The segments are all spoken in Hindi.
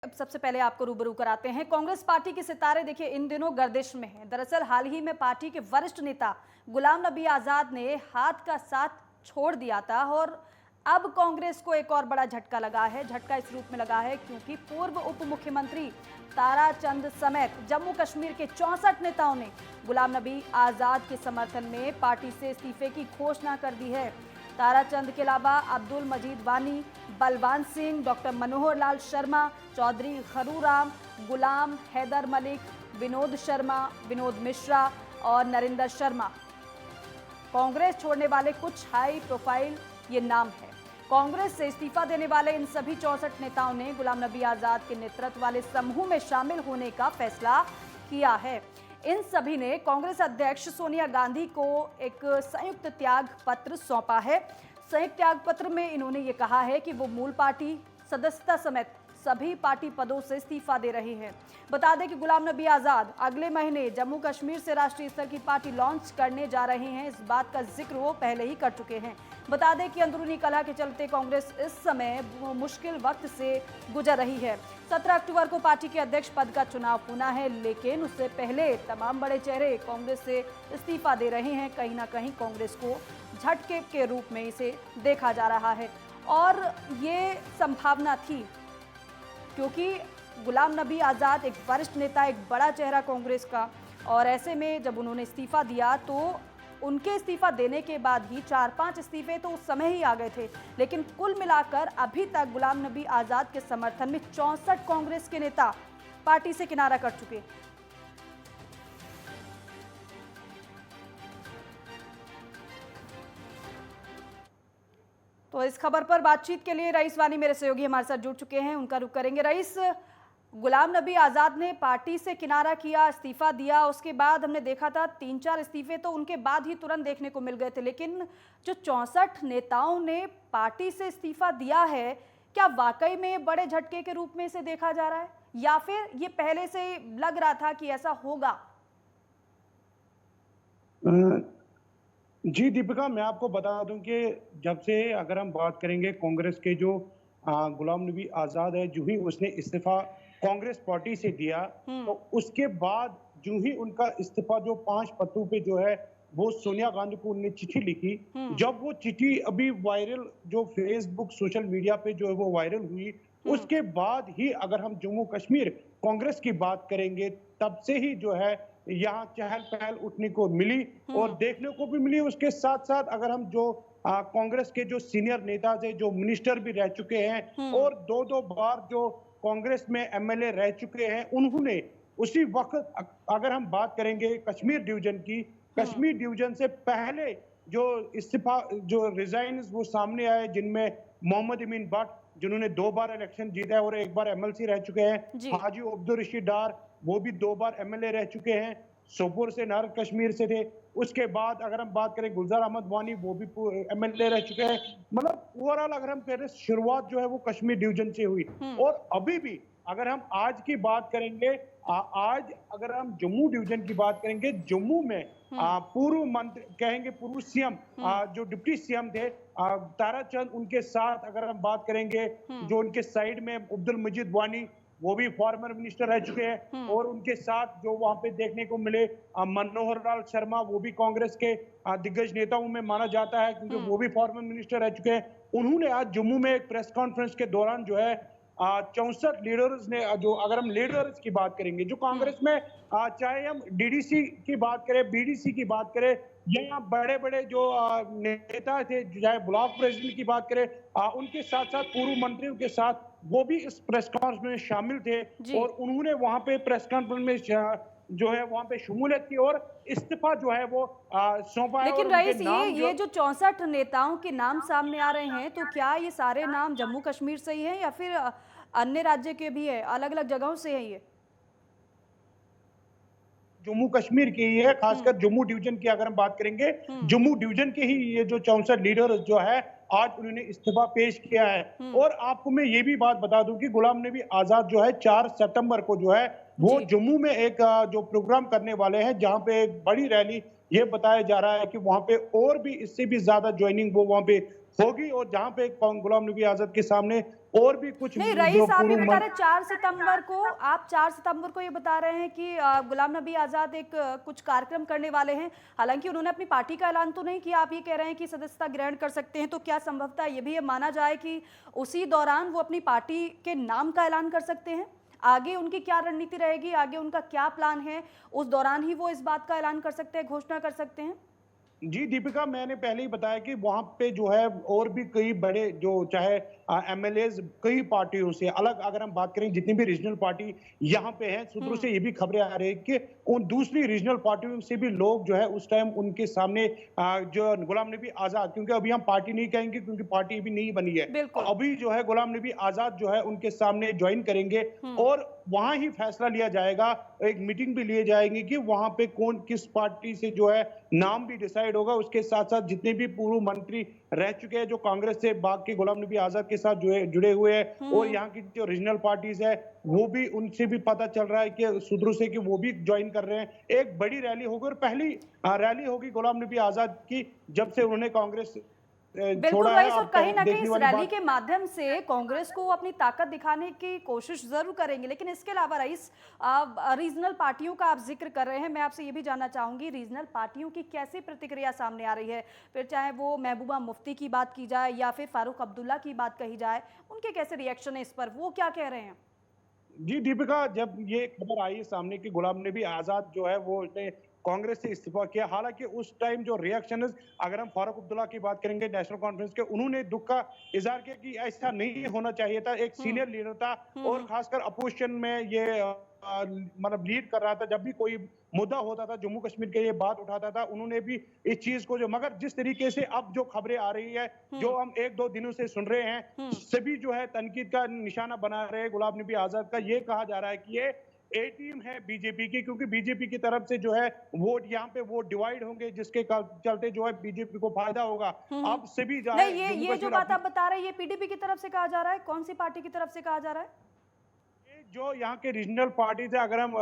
अब सबसे पहले आपको रूबरू कराते हैं। कांग्रेस पार्टी के सितारे देखिए इन दिनों गर्दिश में हैं। दरअसल हाल ही में पार्टी के वरिष्ठ नेता गुलाम नबी आजाद ने हाथ का साथ छोड़ दिया था और अब कांग्रेस को एक और बड़ा झटका लगा है। झटका इस रूप में लगा है क्योंकि पूर्व उप मुख्यमंत्री ताराचंद समेत जम्मू कश्मीर के 64 नेताओं ने गुलाम नबी आजाद के समर्थन में पार्टी से इस्तीफे की घोषणा कर दी है। ताराचंद के अलावा अब्दुल मजीद वानी, बलवान सिंह, डॉक्टर मनोहर लाल शर्मा, चौधरी खरूराम, गुलाम हैदर मलिक, विनोद शर्मा, विनोद मिश्रा और नरेंद्र शर्मा कांग्रेस छोड़ने वाले कुछ हाई प्रोफाइल ये नाम है। कांग्रेस से इस्तीफा देने वाले इन सभी 64 नेताओं ने गुलाम नबी आजाद के नेतृत्व वाले समूह में शामिल होने का फैसला किया है। इन सभी ने कांग्रेस अध्यक्ष सोनिया गांधी को एक संयुक्त त्याग पत्र सौंपा है। संयुक्त त्याग पत्र में इन्होंने ये कहा है कि वो मूल पार्टी सदस्यता समेत सभी पार्टी पदों से इस्तीफा दे रहे हैं। बता दें कि गुलाम नबी आजाद अगले महीने जम्मू कश्मीर से राष्ट्रीय स्तर की पार्टी लॉन्च करने जा रहे हैं। इस बात का जिक्र वो पहले ही कर चुके हैं। बता दें कि अंदरूनी कलह के चलते कांग्रेस इस समय मुश्किल वक्त से गुजर रही है। 17 अक्टूबर को पार्टी के अध्यक्ष पद का चुनाव होना है, लेकिन उससे पहले तमाम बड़े चेहरे कांग्रेस से इस्तीफा दे रहे हैं। कहीं ना कहीं कांग्रेस को झटके के रूप में इसे देखा जा रहा है और ये संभावना थी क्योंकि गुलाम नबी आज़ाद एक वरिष्ठ नेता, एक बड़ा चेहरा कांग्रेस का, और ऐसे में जब उन्होंने इस्तीफा दिया तो उनके इस्तीफा देने के बाद ही 4-5 इस्तीफे तो उस समय ही आ गए थे, लेकिन कुल मिलाकर अभी तक गुलाम नबी आज़ाद के समर्थन में 64 कांग्रेस के नेता पार्टी से किनारा कर चुके। तो इस खबर पर बातचीत के लिए रईस वानी मेरे सहयोगी हमारे साथ जुड़ चुके हैं, उनका रुख करेंगे। रईस, गुलाम नबी आज़ाद ने पार्टी से किनारा किया, इस्तीफा दिया, उसके बाद हमने देखा था 3-4 इस्तीफे तो उनके बाद ही तुरंत देखने को मिल गए थे, लेकिन जो 64 नेताओं ने पार्टी से इस्तीफा दिया है, क्या वाकई में बड़े झटके के रूप में इसे देखा जा रहा है या फिर ये पहले से लग रहा था कि ऐसा होगा? जी दीपिका, मैं आपको बता दूं कि जब से अगर हम बात करेंगे कांग्रेस के जो गुलाम नबी आज़ाद है, जो ही उसने इस्तीफा कांग्रेस पार्टी से दिया, तो उसके बाद जो ही उनका इस्तीफा जो 5 पत्रों पे जो है वो सोनिया गांधी को उन्होंने चिट्ठी लिखी। जब वो चिट्ठी अभी वायरल जो फेसबुक सोशल मीडिया पे जो है वो वायरल हुई, उसके बाद ही अगर हम जम्मू कश्मीर कांग्रेस की बात करेंगे, तब से ही जो है यहाँ चहल पहल उठने को मिली और देखने को भी मिली। उसके साथ साथ अगर हम जो कांग्रेस के जो सीनियर नेता थे, जो मिनिस्टर भी रह चुके हैं और 2-2 बार जो कांग्रेस में एमएलए रह चुके हैं, उन्होंने उसी वक्त अगर हम बात करेंगे कश्मीर डिवीजन की, कश्मीर डिवीजन से पहले जो इस्तीफा जो रिजाइन वो सामने आए, जिनमें मोहम्मद अमीन भट्ट जिन्होंने 2 बार इलेक्शन जीता है और 1 बार एमएलसी रह चुके हैं, हाजी अब्दुल रशीद डार वो भी 2 बार एमएलए रह चुके हैं, सोपोर से नार कश्मीर से थे। उसके बाद अगर हम बात करें गुलजार अहमद वानी, वो भी एमएलए रह चुके हैं। मतलब ओवरऑल अगर हम कह रहे शुरुआत जो है वो कश्मीर डिवीजन से हुई और अभी भी अगर हम आज की बात करेंगे, आज अगर हम जम्मू डिवीजन की बात करेंगे, जम्मू में पूर्व मंत्री कहेंगे पूर्व सीएम जो डिप्टी सीएम थे ताराचंद, उनके साथ अगर हम बात करेंगे जो उनके साइड में अब्दुल मजीद वानी, वो भी फॉर्मर मिनिस्टर रह चुके हैं और उनके साथ जो वहां पे देखने को मिले मनोहर लाल शर्मा, वो भी कांग्रेस के दिग्गज नेताओं में माना जाता है क्योंकि वो भी फॉर्मर मिनिस्टर रह चुके हैं। उन्होंने आज जम्मू में एक प्रेस कॉन्फ्रेंस के दौरान जो है 64 लीडर्स ने, जो अगर हम लीडर्स की बात करेंगे जो कांग्रेस में चाहे हम डीडीसी की बात करें, बीडीसी की बात करें या बड़े बड़े जो नेता थे, चाहे ब्लॉक प्रेसिडेंट की बात करें, उनके साथ साथ पूर्व मंत्रियों के साथ वो भी इस प्रेस कॉन्फ्रेंस में शामिल थे और उन्होंने वहां पे प्रेस कॉन्फ्रेंस में जो है वहां पे शमूलियत की और इस्तीफा जो है वो सौंपा है। लेकिन रईस, ये जो 64 नेताओं के नाम सामने आ रहे हैं, तो क्या ये सारे नाम जम्मू कश्मीर से ही हैं या फिर अन्य राज्य के भी है, अलग अलग जगहों से है? ये जम्मू कश्मीर की ही है, खासकर जम्मू डिवीजन की अगर हम बात करेंगे, जम्मू डिवीजन के ही ये जो 64 लीडर जो है आज उन्होंने इस्तीफा पेश किया है। और आपको मैं ये भी बात बता दूं कि गुलाम नबी आजाद जो है 4 सितंबर को जो है वो जम्मू में एक जो प्रोग्राम करने वाले हैं, जहां पे एक बड़ी रैली ये बताया जा रहा है कि वहां पे और भी इससे भी ज्यादा ज्वाइनिंग वो वहां पे होगी, और जहां पे गुलाम नबी आजाद के सामने और भी कुछ नहीं, जो रईस आप ये पूर्व बता रहे हैं 4 सितंबर को, आप 4 सितंबर को ये बता रहे हैं कि गुलाम नबी आज़ाद एक कुछ कार्यक्रम करने वाले हैं। हालांकि उन्होंने अपनी पार्टी का ऐलान तो नहीं किया, आप ये कह रहे हैं कि सदस्यता ग्रहण कर सकते हैं, तो क्या संभवतः ये भी ये माना जाए कि उसी दौरान वो अपनी पार्टी के नाम का ऐलान कर सकते हैं? आगे उनकी क्या रणनीति रहेगी, आगे उनका क्या प्लान है, उस दौरान ही वो इस बात का ऐलान कर सकते हैं, घोषणा कर सकते हैं? जी दीपिका, मैंने पहले ही बताया कि वहां पे जो है और भी कई बड़े जो चाहे एमएलएज कई पार्टियों से अलग, अगर हम बात करें जितनी भी रीजनल पार्टी यहाँ पे हैं, सूत्रों से ये भी खबरें आ रही है कि उन दूसरी रीजनल पार्टियों से भी लोग जो है उस टाइम उनके सामने जो गुलाम नबी आजाद, क्योंकि अभी हम पार्टी नहीं कहेंगे क्योंकि पार्टी अभी नहीं बनी है, बिल्कुल। अभी जो है गुलाम नबी आजाद जो है उनके सामने ज्वाइन करेंगे और वहां ही फैसला लिया जाएगा। एक मीटिंग भी लिए जाएगी कि वहां पे कौन किस पार्टी से जो है नाम भी डिसाइड होगा। उसके साथ साथ जितने भी पूर्व मंत्री रह चुके हैं जो कांग्रेस से भाग के गुलाम नबी आजाद के साथ जुड़े हुए हैं, और यहाँ की जो रीजनल पार्टीज है वो भी, उनसे भी पता चल रहा है कि सूत्रों से कि वो भी ज्वाइन कर रहे हैं। एक बड़ी रैली होगी और पहली रैली होगी गुलाम नबी आजाद की जब से उन्होंने कांग्रेस बिल्कुल छोड़ा है। रईस, और कहीं ना कहीं इस रैली बात के माध्यम से कांग्रेस को अपनी ताकत दिखाने की कोशिश जरूर करेंगे, लेकिन इसके अलावा रईस, रीजनल पार्टियों का आप जिक्र कर रहे हैं, मैं आपसे ये भी जानना चाहूंगी रीजनल पार्टियों की कैसी प्रतिक्रिया सामने आ रही है, फिर चाहे वो महबूबा मुफ्ती की बात की जाए या फिर फारूक अब्दुल्ला की बात कही जाए, उनके कैसे रिएक्शन है इस पर, वो क्या कह रहे हैं? जी दीपिका, जब ये खबर आई सामने कि गुलाम नबी आजाद जो है वो उसने कांग्रेस से इस्तीफा किया, हालांकि उस टाइम जो रिएक्शन, अगर हम फारूक अब्दुल्ला की बात करेंगे नेशनल कॉन्फ्रेंस के, उन्होंने दुख का इजहार किया कि ऐसा नहीं होना चाहिए था। एक सीनियर लीडर था और खासकर अपोजिशन में ये मतलब लीड कर रहा था, जब भी कोई मुद्दा होता था जम्मू कश्मीर के ये बात उठाता था, उन्होंने भी इस चीज को जो, मगर जिस तरीके से अब जो खबरें आ रही है, जो हम एक दो दिनों से सुन रहे हैं, सभी जो है तनकीद का निशाना बना रहे हैं गुलाम नबी आजाद का। ये कहा जा रहा है कि ये ए टीम है बीजेपी की, क्योंकि बीजेपी की तरफ से जो है वोट यहाँ पे वोट डिवाइड होंगे, जिसके चलते जो है बीजेपी को फायदा होगा। अब सभी जो है नहीं, ये जो बात आप बता रहे हैं ये पीडीपी की तरफ से कहा जा रहा है, कौन सी पार्टी की तरफ से कहा जा रहा है? जो यहाँ के रीजनल पार्टीज है, अगर हम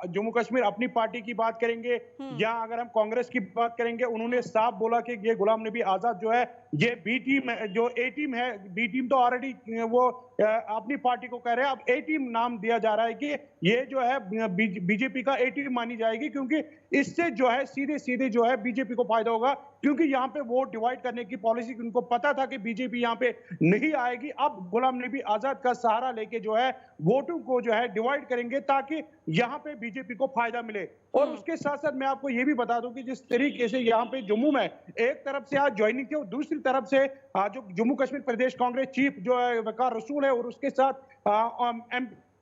जम्मू कश्मीर अपनी पार्टी की बात करेंगे या अगर हम कांग्रेस की बात करेंगे, उन्होंने साफ बोला कि ये गुलाम नबी आजाद जो है ये बी टीम है, जो ए टीम है, बी टीम तो ऑलरेडी वो अपनी पार्टी को कह रहे हैं, अब ए टीम नाम दिया जा रहा है कि ये जो है बीजेपी का ए टीम मानी जाएगी, क्योंकि इससे जो है सीधे सीधे जो है बीजेपी को फायदा होगा, क्योंकि यहाँ पे वोट डिवाइड करने की पॉलिसी उनको पता था कि बीजेपी यहाँ पे नहीं आएगी। अब गुलाम नबी आजाद का सहारा लेके जो है वोटों को जो है डिवाइड करेंगे ताकि यहाँ पे बीजेपी को फायदा मिले। और उसके साथ साथ मैं आपको ये भी बता दूं कि जिस तरीके से यहाँ पे जम्मू में एक तरफ से आज ज्वाइनिंग थी और दूसरी तरफ से जो जम्मू कश्मीर प्रदेश कांग्रेस चीफ जो है वकार रसूल है, और उसके साथ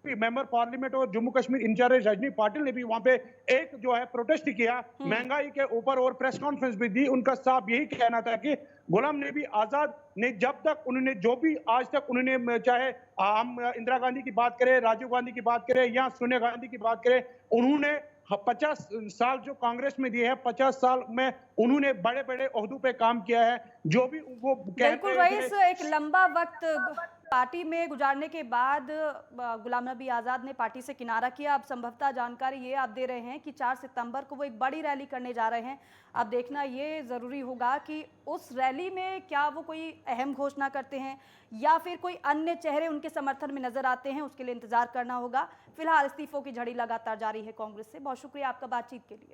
मेंबर पार्लियामेंट और जम्मू कश्मीर इंचार्ज रजनी पाटिल ने भी वहां पे एक जो है प्रोटेस्ट किया महंगाई के ऊपर और प्रेस कॉन्फ्रेंस भी दी। उनका साफ यही कहना था कि गुलाम नबी आजाद ने जब तक उन्होंने जो भी आज तक उन्होंने, चाहे हम इंदिरा गांधी की बात करें, राजीव गांधी की बात करें या सोनिया गांधी की बात करें, उन्होंने 50 साल जो कांग्रेस में दिए हैं, 50 साल में उन्होंने बड़े बड़े ओहदों पे काम किया है। जो भी वो बिल्कुल रईस, एक लंबा वक्त पार्टी में गुजारने के बाद गुलाम नबी आज़ाद ने पार्टी से किनारा किया। अब संभवतः जानकारी ये आप दे रहे हैं कि 4 सितंबर को वो एक बड़ी रैली करने जा रहे हैं। अब देखना ये ज़रूरी होगा कि उस रैली में क्या वो कोई अहम घोषणा करते हैं या फिर कोई अन्य चेहरे उनके समर्थन में नजर आते हैं, उसके लिए इंतजार करना होगा। फिलहाल इस्तीफों की झड़ी लगातार जारी है कांग्रेस से। बहुत शुक्रिया आपका बातचीत के लिए।